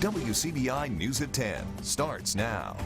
WCBI News at 10 starts now.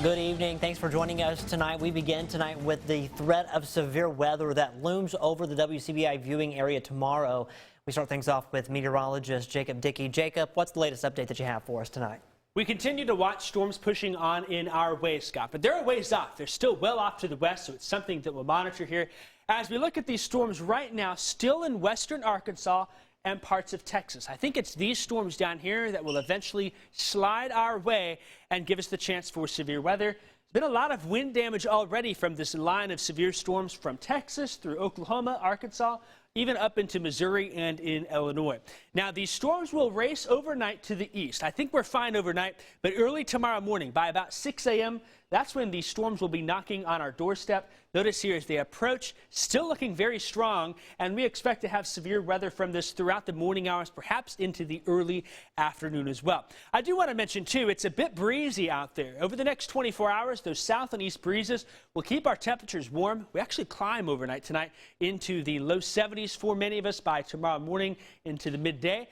Good evening. Thanks for joining us tonight. We begin tonight with the threat of severe weather that looms over the WCBI viewing area tomorrow. We start things off with meteorologist Jacob Dickey. Jacob, what's the latest update that you have for us tonight? We continue to watch storms pushing on in our way, Scott, but they're a ways off. They're still well off to the west, so it's something that we'll monitor here. As we look at these storms right now, still in western Arkansas and parts of Texas. I think it's these storms down here that will eventually slide our way and give us the chance for severe weather. There's been a lot of wind damage already from this line of severe storms from Texas through Oklahoma, Arkansas, even up into Missouri and in Illinois. Now, these storms will race overnight to the east. I think we're fine overnight, but early tomorrow morning by about 6 a.m., that's when these storms will be knocking on our doorstep. Notice here as they approach, still looking very strong, and we expect to have severe weather from this throughout the morning hours, perhaps into the early afternoon as well. I do want to mention, too, it's a bit breezy out there. Over the next 24 hours, those south and east breezes will keep our temperatures warm. We actually climb overnight tonight into the low 70s for many of us by tomorrow morning into the midday.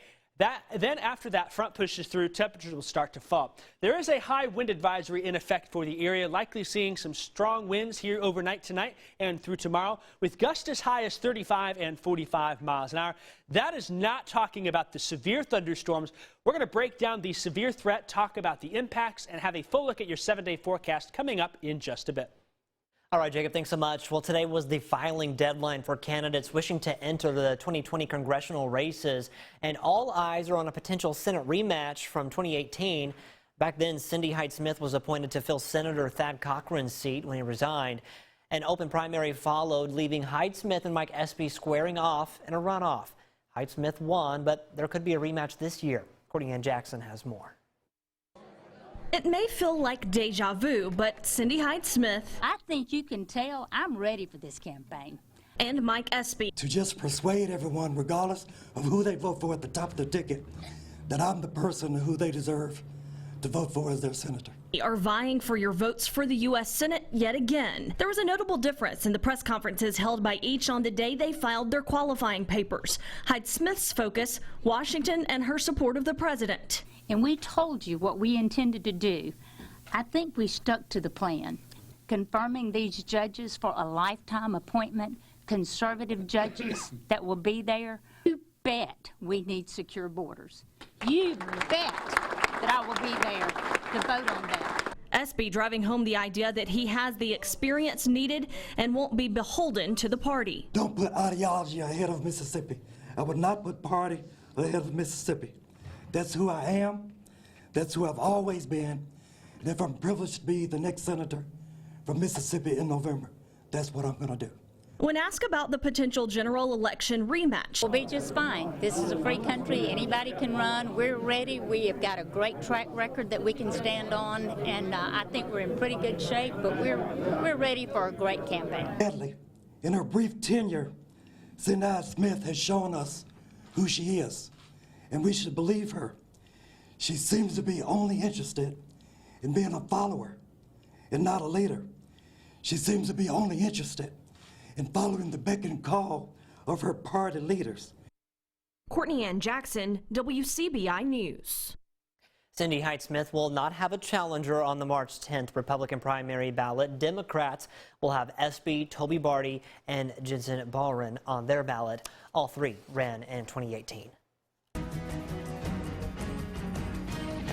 Then after that front pushes through, temperatures will start to fall. There is a high wind advisory in effect for the area, likely seeing some strong winds here overnight tonight and through tomorrow, with gusts as high as 35 and 45 miles an hour. That is not talking about the severe thunderstorms. We're going to break down the severe threat, talk about the impacts, and have a full look at your 7-day forecast coming up in just a bit. All right, Jacob, thanks so much. Well, today was the filing deadline for candidates wishing to enter the 2020 congressional races, and all eyes are on a potential Senate rematch from 2018. Back then, Cindy Hyde-Smith was appointed to fill Senator Thad Cochran's seat when he resigned. An open primary followed, leaving Hyde-Smith and Mike Espy squaring off in a runoff. Hyde-Smith won, but there could be a rematch this year. Courtney Ann Jackson has more. It may feel like deja vu, but Cindy Hyde-Smith, I think you can tell I'm ready for this campaign. And Mike Espy to just persuade everyone, regardless of who they vote for at the top of the ticket, that I'm the person who they deserve to vote for as their senator. Are vying for your votes for the U.S. Senate yet again. There was a notable difference in the press conferences held by each on the day they filed their qualifying papers. Hyde-Smith's focus, Washington and her support of the president. And we told you what we intended to do. I think we stuck to the plan. Confirming these judges for a lifetime appointment, conservative judges that will be there. You bet we need secure borders. You bet that I will be there to vote on that. Espy driving home the idea that he has the experience needed and won't be beholden to the party. Don't put ideology ahead of Mississippi. I would not put party ahead of Mississippi. That's who I am. That's who I've always been. And if I'm privileged to be the next senator from Mississippi in November, that's what I'm going to do. When asked about the potential general election rematch, We'll be just fine. This is a free country. Anybody can run. We're ready. We have got a great track record that we can stand on, and I think we're in pretty good shape, but we're ready for a great campaign. Sadly, in her brief tenure, Cindy Hyde-Smith has shown us who she is, and we should believe her. She seems to be only interested in being a follower and not a leader. She seems to be only interested in following the beck and call of her party leaders. Courtney Ann Jackson, WCBI News. Cindy Hyde-Smith will not have a challenger on the March 10th Republican primary ballot. Democrats will have Espy, Toby Barty, and Jensen Ballren on their ballot. All three ran in 2018.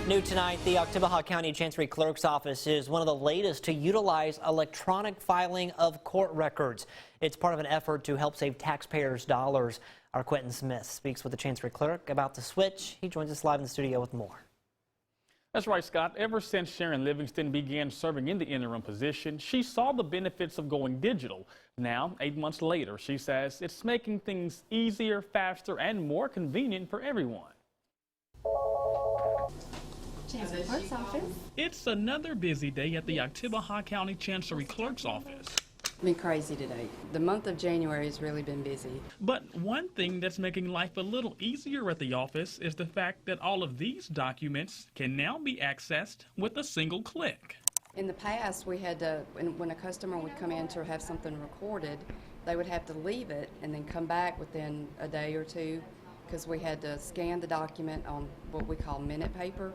New tonight, the Oktibbeha County Chancery Clerk's Office is one of the latest to utilize electronic filing of court records. It's part of an effort to help save taxpayers' dollars. Our Quentin Smith speaks with the Chancery Clerk about the switch. He joins us live in the studio with more. That's right, Scott. Ever since Sharon Livingston began serving in the interim position, she saw the benefits of going digital. Now, 8 months later, she says it's making things easier, faster, and more convenient for everyone. Chancery Clerk's Office. It's another busy day at the Oktibbeha County Chancery Clerk's Office. It's been crazy today. The month of January has really been busy. But one thing that's making life a little easier at the office is the fact that all of these documents can now be accessed with a single click. In the past, we had to, when a customer would come in to have something recorded, they would have to leave it and then come back within a day or two because we had to scan the document on what we call minute paper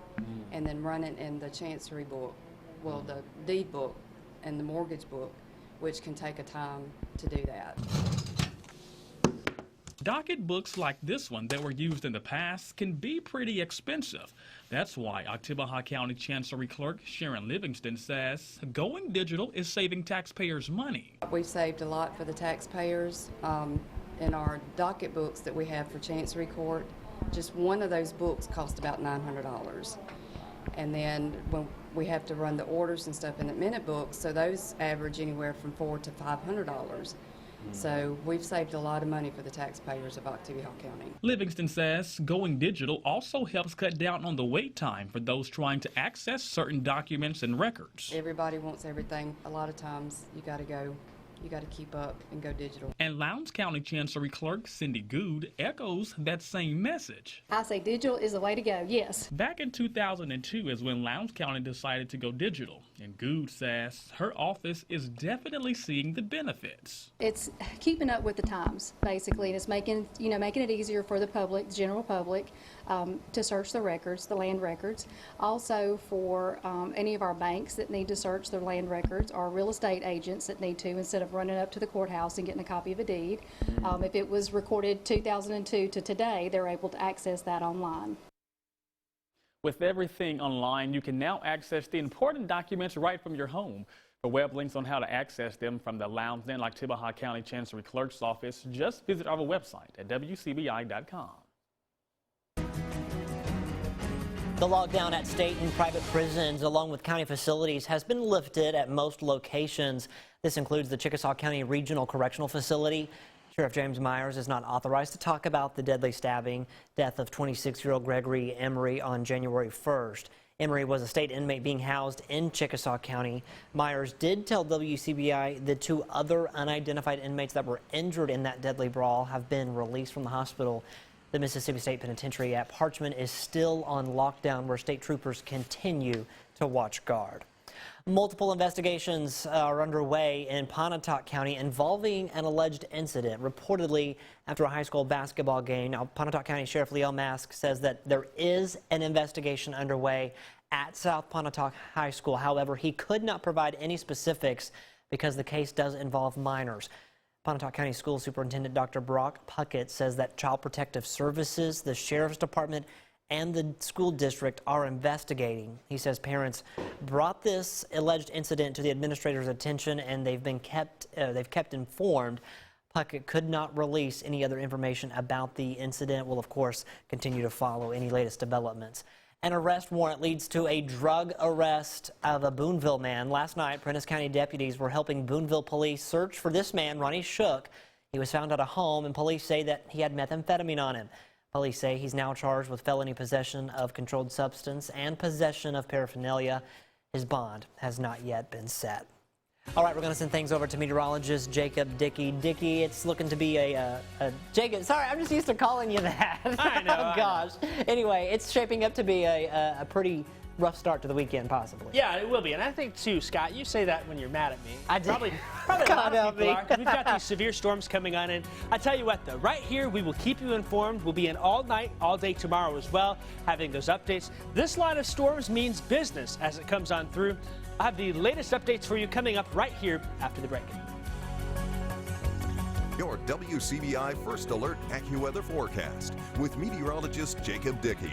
and then run it in the chancery book, well, the deed book and the mortgage book, which can take a time to do that. Docket books like this one that were used in the past can be pretty expensive. That's why Oktibbeha County Chancery Clerk Sharon Livingston says going digital is saving taxpayers money. We've saved a lot for the taxpayers. In our docket books that we have for Chancery Court, just one of those books cost about $900. And then when we have to run the orders and stuff in the minute books, so those average anywhere from $400 to $500. So we've saved a lot of money for the taxpayers of Oktibbeha County. Livingston says going digital also helps cut down on the wait time for those trying to access certain documents and records. Everybody wants everything. A lot of times you got to go. You got to keep up and go digital. And Lowndes County Chancery Clerk Cindy Good echoes that same message. I say digital is the way to go, yes. Back in 2002 is when Lowndes County decided to go digital. And Good says her office is definitely seeing the benefits. It's keeping up with the times, basically, and it's making it easier for the public, the general public, to search the records, the land records. Also for any of our banks that need to search their land records, or real estate agents that need to, instead of running up to the courthouse and getting a copy of a deed. If it was recorded 2002 to today, they're able to access that online. With everything online, you can now access the important documents right from your home. For web links on how to access them from the Lowndes and Oktibbeha County Chancery Clerk's office, just visit our website at wcbi.com. The lockdown at state and private prisons, along with county facilities, has been lifted at most locations. This includes the Chickasaw County Regional Correctional Facility. Sheriff James Myers is not authorized to talk about the deadly stabbing death of 26-year-old Gregory Emery on January 1st. Emery was a state inmate being housed in Chickasaw County. Myers did tell WCBI the 2 other unidentified inmates that were injured in that deadly brawl have been released from the hospital. The Mississippi State Penitentiary at Parchman is still on lockdown, where state troopers continue to watch guard. Multiple investigations are underway in Pontotoc County involving an alleged incident, reportedly after a high school basketball game. Now, Pontotoc County Sheriff Leo Mask says that there is an investigation underway at South Pontotoc High School. However, he could not provide any specifics because the case does involve minors. Pontotoc County School Superintendent Dr. Brock Puckett says that Child Protective Services, the Sheriff's Department, and the school district are investigating. He says parents brought this alleged incident to the administrator's attention, and they've kept informed. Puckett could not release any other information about the incident. Will, of course, continue to follow any latest developments. An arrest warrant leads to a drug arrest of a Boonville man. Last night, Prentiss County deputies were helping Boonville police search for this man, Ronnie Shook. He was found at a home, and police say that he had methamphetamine on him. Police say he's now charged with felony possession of controlled substance and possession of paraphernalia. His bond has not yet been set. All right, we're going to send things over to meteorologist Jacob Dickey. Dickey, it's looking to be Jacob, sorry, I'm just used to calling you that. I know. Oh, gosh. Anyway, it's shaping up to be a pretty rough start to the weekend, possibly. Yeah, it will be. And I think, too, Scott, you say that when you're mad at me. I do. Probably a lot of people are, because we've got these severe storms coming on in. I tell you what, though, right here, we will keep you informed. We'll be in all night, all day tomorrow as well, having those updates. This line of storms means business as it comes on through. I'll have the latest updates for you coming up right here after the break. Your WCBI First Alert AccuWeather forecast with meteorologist Jacob Dickey.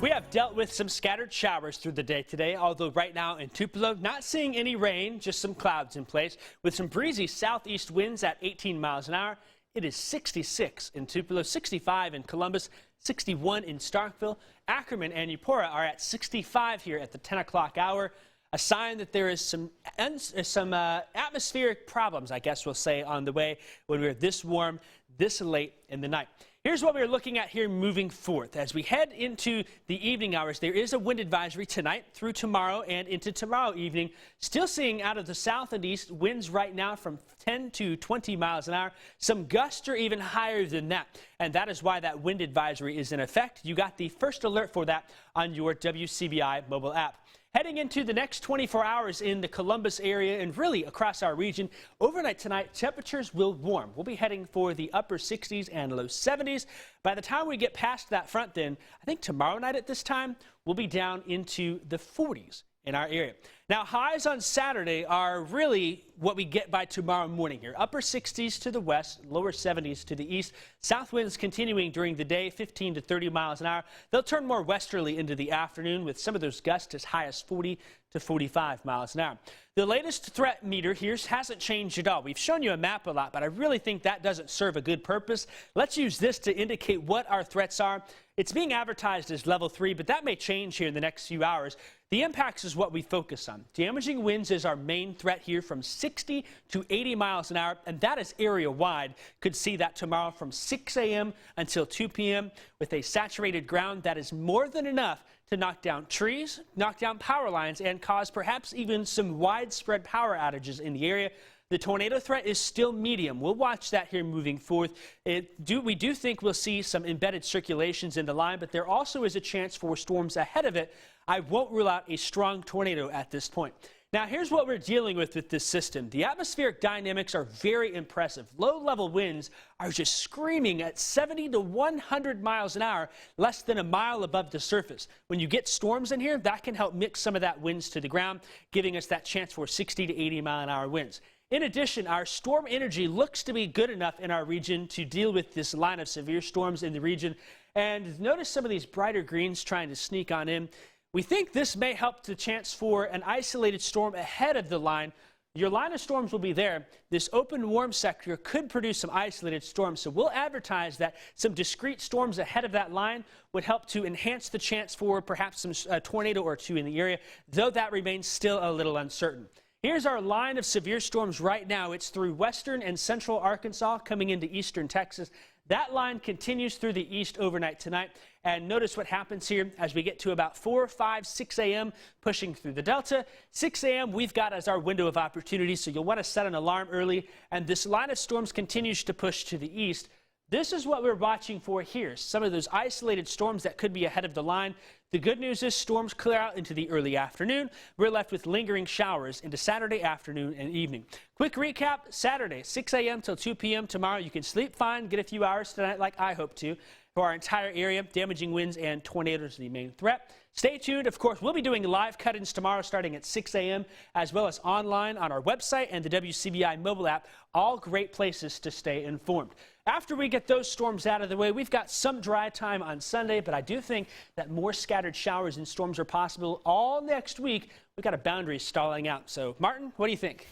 We have dealt with some scattered showers through the day today, although right now in Tupelo, not seeing any rain, just some clouds in place, with some breezy southeast winds at 18 miles an hour. It is 66 in Tupelo, 65 in Columbus, 61 in Starkville. Ackerman and Eupora are at 65 here at the 10 o'clock hour. A sign that there is some atmospheric problems, I guess we'll say, on the way when we're this warm, this late in the night. Here's what we're looking at here moving forth. As we head into the evening hours, there is a wind advisory tonight through tomorrow and into tomorrow evening. Still seeing out of the south and east winds right now from 10 to 20 miles an hour. Some gusts are even higher than that. And that is why that wind advisory is in effect. You got the first alert for that on your WCBI mobile app. Heading into the next 24 hours in the Columbus area and really across our region, overnight tonight, temperatures will warm. We'll be heading for the upper 60s and low 70s. By the time we get past that front, then, I think tomorrow night at this time, we'll be down into the 40s in our area. Now, highs on Saturday are really what we get by tomorrow morning here. Upper 60s to the west, lower 70s to the east. South winds continuing during the day, 15 to 30 miles an hour. They'll turn more westerly into the afternoon with some of those gusts as high as 40 to 45 miles an hour. The latest threat meter here hasn't changed at all. We've shown you a map a lot, but I really think that doesn't serve a good purpose. Let's use this to indicate what our threats are. It's being advertised as level 3, but that may change here in the next few hours. The impacts is what we focus on. Damaging winds is our main threat here from 60 to 80 miles an hour, and that is area-wide. Could see that tomorrow from 6 a.m. until 2 p.m. with a saturated ground that is more than enough to knock down trees, knock down power lines, and cause perhaps even some widespread power outages in the area. The tornado threat is still medium. We'll watch that here moving forth. We do think we'll see some embedded circulations in the line, but there also is a chance for storms ahead of it. I won't rule out a strong tornado at this point. Now, here's what we're dealing with this system. The atmospheric dynamics are very impressive. Low-level winds are just screaming at 70 to 100 miles an hour, less than a mile above the surface. When you get storms in here, that can help mix some of that winds to the ground, giving us that chance for 60 to 80 mile an hour winds. In addition, our storm energy looks to be good enough in our region to deal with this line of severe storms in the region. And notice some of these brighter greens trying to sneak on in. We think this may help the chance for an isolated storm ahead of the line. Your line of storms will be there. This open warm sector could produce some isolated storms. So we'll advertise that some discrete storms ahead of that line would help to enhance the chance for perhaps some tornado or two in the area, though that remains still a little uncertain. Here's our line of severe storms right now. It's through western and central Arkansas coming into eastern Texas. That line continues through the east overnight tonight. And notice what happens here as we get to about 4, 5, 6 a.m. pushing through the Delta. 6 a.m. we've got as our window of opportunity, so you'll want to set an alarm early. And this line of storms continues to push to the east. This is what we're watching for here, some of those isolated storms that could be ahead of the line. The good news is storms clear out into the early afternoon. We're left with lingering showers into Saturday afternoon and evening. Quick recap, Saturday, 6 a.m. till 2 p.m. tomorrow. You can sleep fine, get a few hours tonight like I hope to. For our entire area, damaging winds and tornadoes are the main threat. Stay tuned. Of course, we'll be doing live cut-ins tomorrow starting at 6 a.m. as well as online on our website and the WCBI mobile app. All great places to stay informed. After we get those storms out of the way, we've got some dry time on Sunday, but I do think that more scattered showers and storms are possible all next week. We've got a boundary stalling out. So, Martin, what do you think?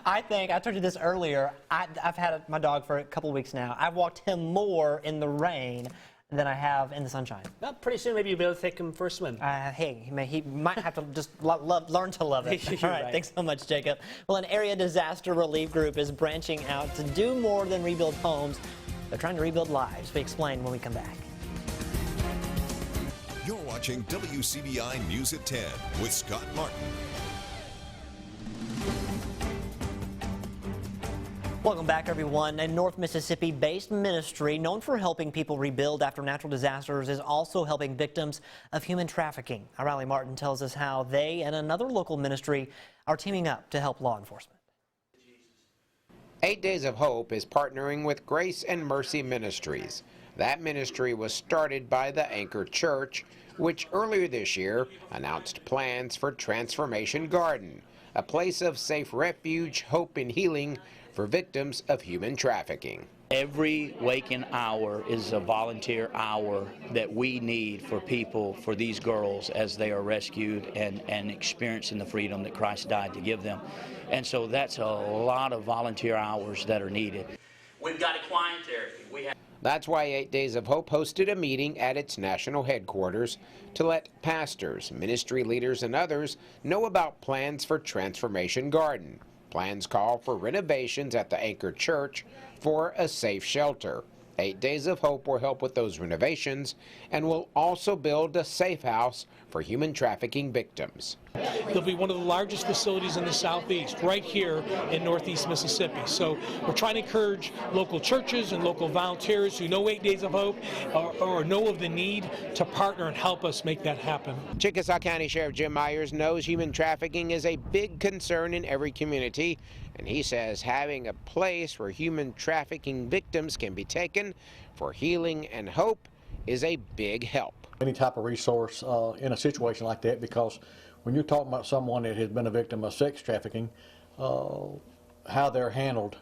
I told you this earlier, I've had my dog for a couple weeks now. I've walked him more in the rain than I have in the sunshine. Well, pretty soon maybe you'll be able to take him for a swim. Hey, he might have to just learn to love it. All right, thanks so much, Jacob. Well, an area disaster relief group is branching out to do more than rebuild homes. They're trying to rebuild lives. We explain when we come back. You're watching WCBI News at 10 with Scott Martin. Welcome back, everyone. A North Mississippi-based ministry known for helping people rebuild after natural disasters is also helping victims of human trafficking. Riley Martin tells us how they and another local ministry are teaming up to help law enforcement. 8 Days of Hope is partnering with Grace and Mercy Ministries. That ministry was started by the Anchor Church, which earlier this year announced plans for Transformation Garden, a place of safe refuge, hope, and healing for victims of human trafficking. Every waking hour is a volunteer hour that we need for people, for these girls as they are rescued and experiencing the freedom that Christ died to give them. And so that's a lot of volunteer hours that are needed. We've got a client there. That's why 8 Days of Hope hosted a meeting at its national headquarters to let pastors, ministry leaders, and others know about plans for Transformation Garden. Plans call for renovations at the Anchor Church for a safe shelter. 8 Days of Hope will help with those renovations and will also build a safe house for human trafficking victims. They'll be one of the largest facilities in the Southeast, right here in Northeast Mississippi. So we're trying to encourage local churches and local volunteers who know 8 Days of Hope or know of the need to partner and help us make that happen. Chickasaw County Sheriff Jim Myers knows human trafficking is a big concern in every community, and he says having a place where human trafficking victims can be taken for healing and hope is a big help. Any type of resource in a situation like that, because when you're talking about someone that has been a victim of sex trafficking, how they're handled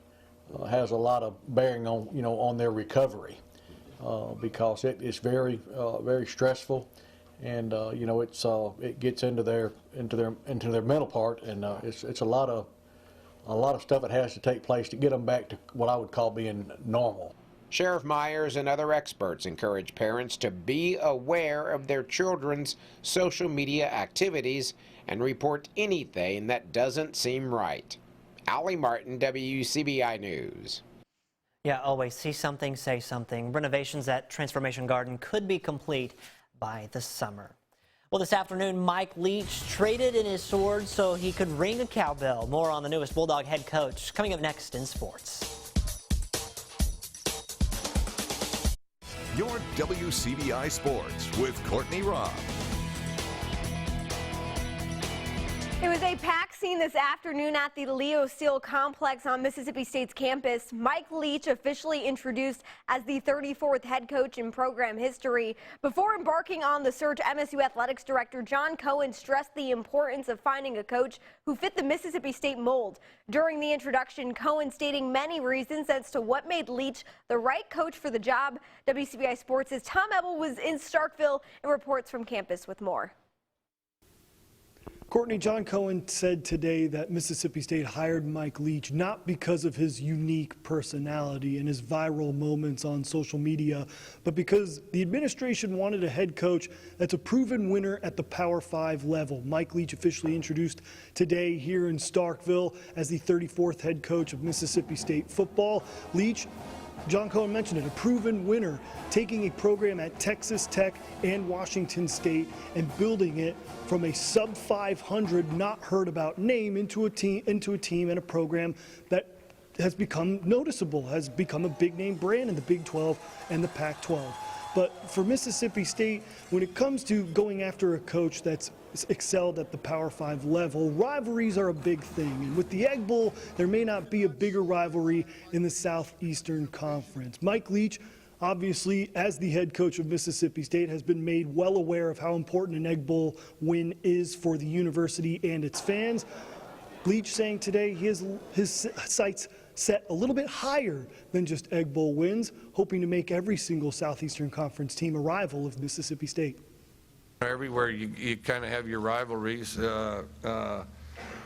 has a lot of bearing on on their recovery, because it's very very stressful, and it gets into their mental part, and it's a lot of stuff that has to take place to get them back to what I would call being normal. Sheriff Myers and other experts encourage parents to be aware of their children's social media activities and report anything that doesn't seem right. Allie Martin, WCBI News. Yeah, always see something, say something. Renovations at Transformation Garden could be complete by the summer. Well, this afternoon, Mike Leach traded in his sword so he could ring a cowbell. More on the newest Bulldog head coach coming up next in sports. Your WCBI Sports with Courtney Robb. It was a packed scene this afternoon at the Leo Steel Complex on Mississippi State's campus. Mike Leach officially introduced as the 34th head coach in program history. Before embarking on the search, MSU Athletics Director John Cohen stressed the importance of finding a coach who fit the Mississippi State mold. During the introduction, Cohen stating many reasons as to what made Leach the right coach for the job. WCBI Sports' Tom Ebel was in Starkville and reports from campus with more. Courtney, John Cohen said today that Mississippi State hired Mike Leach not because of his unique personality and his viral moments on social media, but because the administration wanted a head coach that's a proven winner at the Power 5 level. Mike Leach officially introduced today here in Starkville as the 34th head coach of Mississippi State football. Leach, John Cohen mentioned it, a proven winner, taking a program at Texas Tech and Washington State and building it from a sub 500, not heard about name into a team and a program that has become noticeable, has become a big name brand in the Big 12 and the Pac-12. But for Mississippi State, when it comes to going after a coach that's excelled at the Power 5 level, rivalries are a big thing. And with the Egg Bowl, there may not be a bigger rivalry in the Southeastern Conference. Mike Leach, obviously, as the head coach of Mississippi State, has been made well aware of how important an Egg Bowl win is for the university and its fans. Leach saying today his sights set a little bit higher than just Egg Bowl wins, hoping to make every single Southeastern Conference team a rival of Mississippi State. Everywhere you kind of have your rivalries, and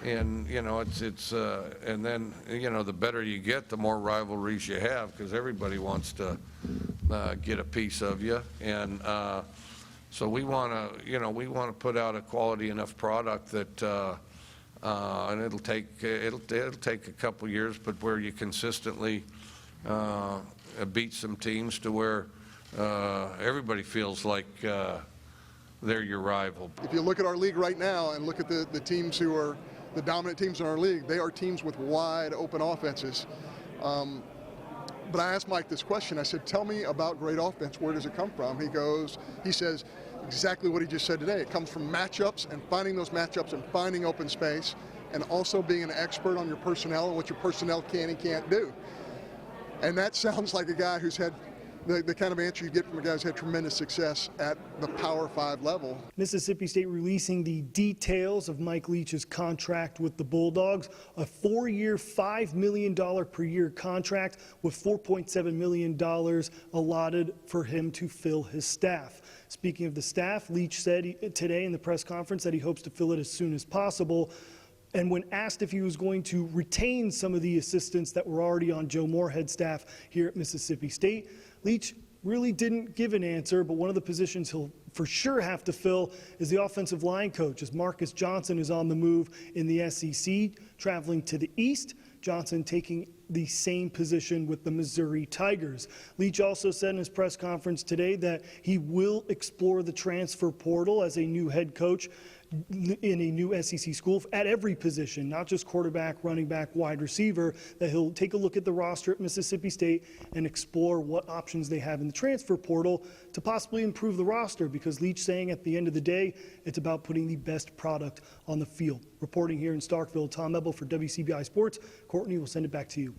and then the better you get, the more rivalries you have, because everybody wants to get a piece of you, and so we want to put out a quality enough product that. And it'll take a couple years, but where you consistently beat some teams to where everybody feels like they're your rival. If you look at our league right now and look at the teams who are the dominant teams in our league, they are teams with wide open offenses. But I asked Mike this question. I said, "Tell me about great offense. Where does it come from?" He says exactly what he just said today. It comes from matchups and finding those matchups and finding open space, and also being an expert on your personnel and what your personnel can and can't do. And that sounds like a guy who's had the kind of answer you get from a guy who's had tremendous success at the Power 5 level. Mississippi State releasing the details of Mike Leach's contract with the Bulldogs, a 4-year, $5 million per year contract with $4.7 million allotted for him to fill his staff. Speaking of the staff, Leach said today in the press conference that he hopes to fill it as soon as possible. And when asked if he was going to retain some of the assistants that were already on Joe Moorhead's staff here at Mississippi State, Leach really didn't give an answer, but one of the positions he'll for sure have to fill is the offensive line coach, as Marcus Johnson is on the move in the SEC, traveling to the East. Johnson taking the same position with the Missouri Tigers. Leach also said in his press conference today that he will explore the transfer portal as a new head coach in a new SEC school at every position, not just quarterback, running back, wide receiver, that he'll take a look at the roster at Mississippi State and explore what options they have in the transfer portal to possibly improve the roster, because Leach saying at the end of the day, it's about putting the best product on the field. Reporting here in Starkville, Tom Ebel for WCBI Sports. Courtney, we'll send it back to you.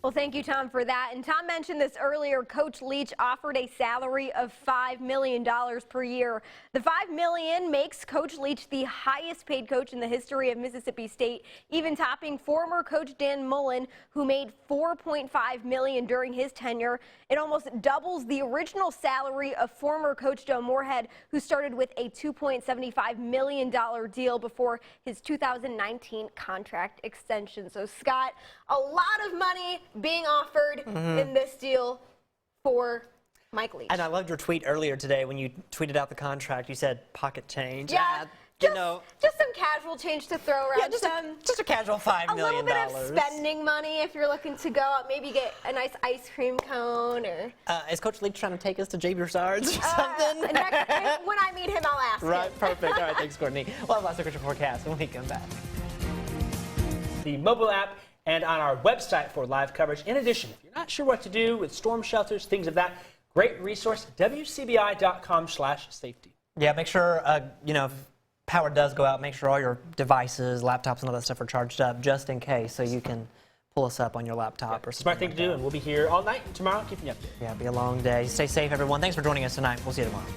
Well, thank you, Tom, for that. And Tom mentioned this earlier. Coach Leach offered a salary of $5 million per year. The $5 million makes Coach Leach the highest paid coach in the history of Mississippi State, even topping former coach Dan Mullen, who made $4.5 million during his tenure. It almost doubles the original salary of former coach Joe Moorhead, who started with a $2.75 million deal before his 2019 contract extension. So, Scott, a lot of money being offered in this deal for Mike Leach. And I loved your tweet earlier today when you tweeted out the contract. You said pocket change. Yeah, you know, just some casual change to throw around. Yeah, just a casual $5 million. A little bit of spending money if you're looking to go out, maybe get a nice ice cream cone or. Is Coach Leach trying to take us to J. Broussard's or something? When I meet him, I'll ask him. Right, perfect. All right, thanks, Courtney. We'll have lots of Christian forecast when we come back. The mobile app and on our website for live coverage. In addition, if you're not sure what to do with storm shelters, things of that, great resource, wcbi.com/safety. Yeah, make sure, if power does go out, make sure all your devices, laptops, and all that stuff are charged up just in case, so you can pull us up on your laptop or something. Smart thing to do, and we'll be here all night and tomorrow keeping you updated. Yeah, it'll be a long day. Stay safe, everyone. Thanks for joining us tonight. We'll see you tomorrow.